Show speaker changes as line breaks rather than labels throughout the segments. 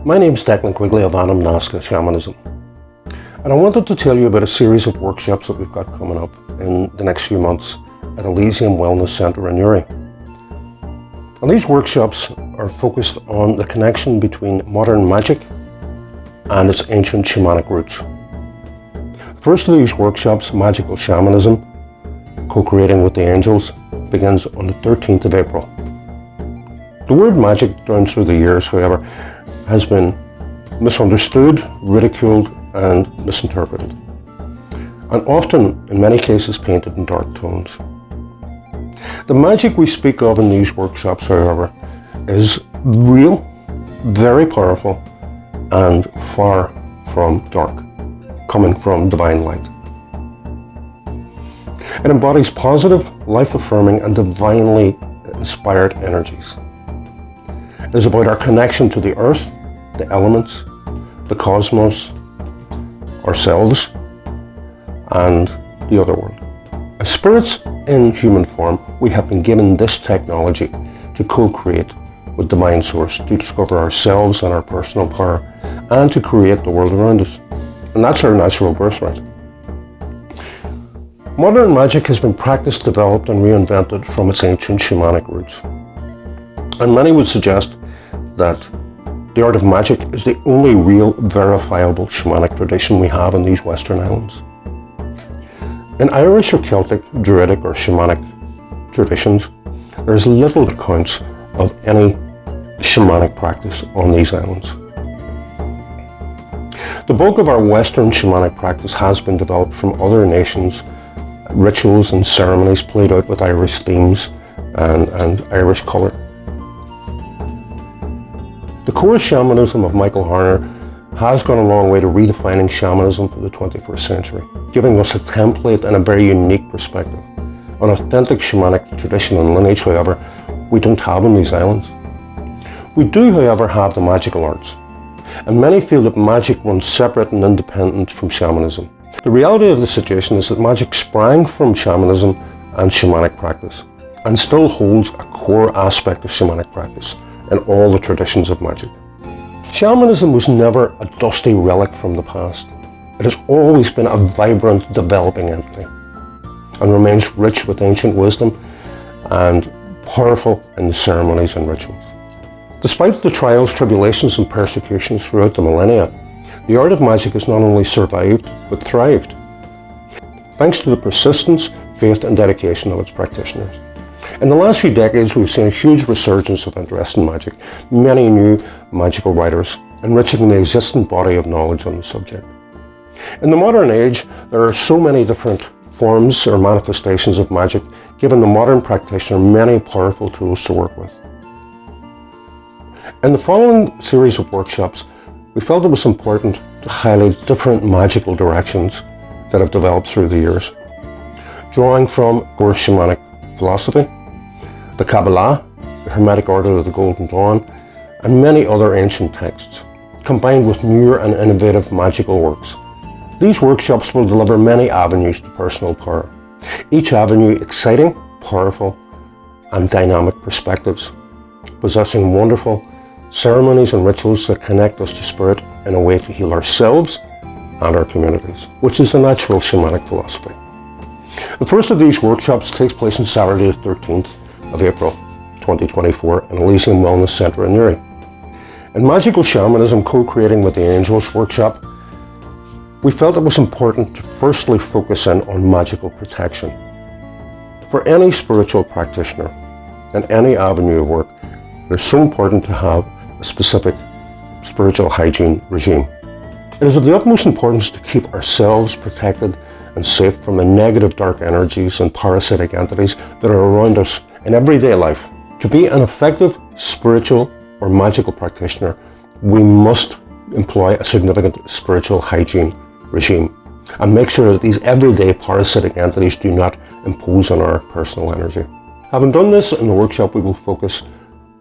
My name is Declan of Anamnasca Shamanism, and I wanted to tell you about a series of workshops that we've got coming up in the next few months at Elysium Wellness Centre Newry. And these workshops are focused on the connection between modern magic and its ancient shamanic roots. The first of these workshops, Magickal Shamanism, Co-Creating with the Angels, begins on the 13th of April. The word magic down through the years, however, has been misunderstood, ridiculed and misinterpreted, and often, in many cases, painted in dark tones. The magic we speak of in these workshops, however, is real, very powerful, and far from dark, coming from divine light. It embodies positive, life-affirming, and divinely inspired energies. It is about our connection to the earth, the elements, the cosmos, ourselves, and the other world. As spirits in human form, we have been given this technology to co-create with Divine Source, to discover ourselves and our personal power, and to create the world around us. And that's our natural birthright. Modern magic has been practiced, developed, and reinvented from its ancient shamanic roots. And many would suggest that the art of magic is the only real, verifiable shamanic tradition we have in these Western Islands. In Irish or Celtic, Druidic or shamanic traditions, there is little accounts of any shamanic practice on these islands. The bulk of our Western shamanic practice has been developed from other nations, rituals and ceremonies played out with Irish themes and Irish colour. The core shamanism of Michael Harner has gone a long way to redefining shamanism for the 21st century, giving us a template and a very unique perspective. An authentic shamanic tradition and lineage, however, we don't have on these islands. We do, however, have the magical arts, and many feel that magic runs separate and independent from shamanism. The reality of the situation is that magic sprang from shamanism and shamanic practice, and still holds a core aspect of shamanic practice in all the traditions of magic. Shamanism was never a dusty relic from the past. It has always been a vibrant, developing entity, and remains rich with ancient wisdom and powerful in the ceremonies and rituals. Despite the trials, tribulations and persecutions throughout the millennia, the art of magic has not only survived, but thrived, thanks to the persistence, faith and dedication of its practitioners. In the last few decades, we've seen a huge resurgence of interest in magic, many new magical writers enriching the existing body of knowledge on the subject. In the modern age, there are so many different forms or manifestations of magic, giving the modern practitioner many powerful tools to work with. In the following series of workshops, we felt it was important to highlight different magical directions that have developed through the years, drawing from core shamanic philosophy, the Kabbalah, the Hermetic Order of the Golden Dawn, and many other ancient texts, combined with newer and innovative magical works. These workshops will deliver many avenues to personal power, each avenue exciting, powerful, and dynamic perspectives, possessing wonderful ceremonies and rituals that connect us to spirit in a way to heal ourselves and our communities, which is the natural shamanic philosophy. The first of these workshops takes place on Saturday the 13th of April 2024 in Elysium Wellness Centre Newry. In Magickal Shamanism, Co-Creating with the Angels workshop, we felt it was important to firstly focus in on magical protection. For any spiritual practitioner in any avenue of work, it is so important to have a specific spiritual hygiene regime. It is of the utmost importance to keep ourselves protected and safe from the negative dark energies and parasitic entities that are around us in everyday life. To be an effective spiritual or magical practitioner, we must employ a significant spiritual hygiene regime and make sure that these everyday parasitic entities do not impose on our personal energy. Having done this in the workshop, we will focus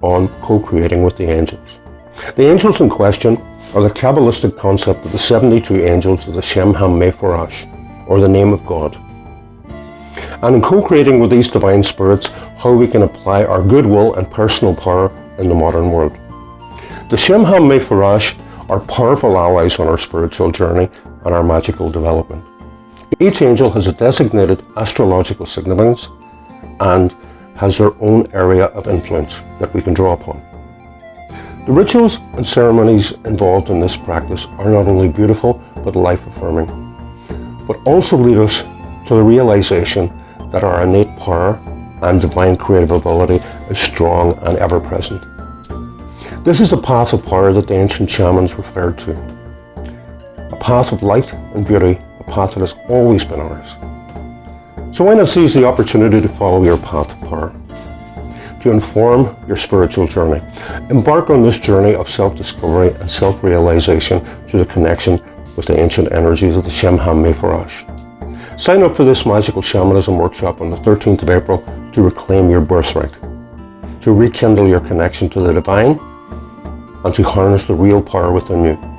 on co-creating with the angels. The angels in question are the qaballistic concept of the 72 angels of the Shemhamephorash, or the name of God. And in co-creating with these divine spirits, how we can apply our goodwill and personal power in the modern world. The Shemhamephorash are powerful allies on our spiritual journey and our magical development. Each angel has a designated astrological significance and has their own area of influence that we can draw upon. The rituals and ceremonies involved in this practice are not only beautiful but life-affirming, but also lead us to the realization that our innate power and divine creative ability is strong and ever-present. This is a path of power that the ancient shamans referred to, a path of light and beauty, a path that has always been ours. So why not seize the opportunity to follow your path of power, to inform your spiritual journey. Embark on this journey of self-discovery and self-realization through the connection with the ancient energies of the Shemhamephorash. Sign up for this Magickal Shamanism workshop on the 13th of April to reclaim your birthright, to rekindle your connection to the divine, and to harness the real power within you.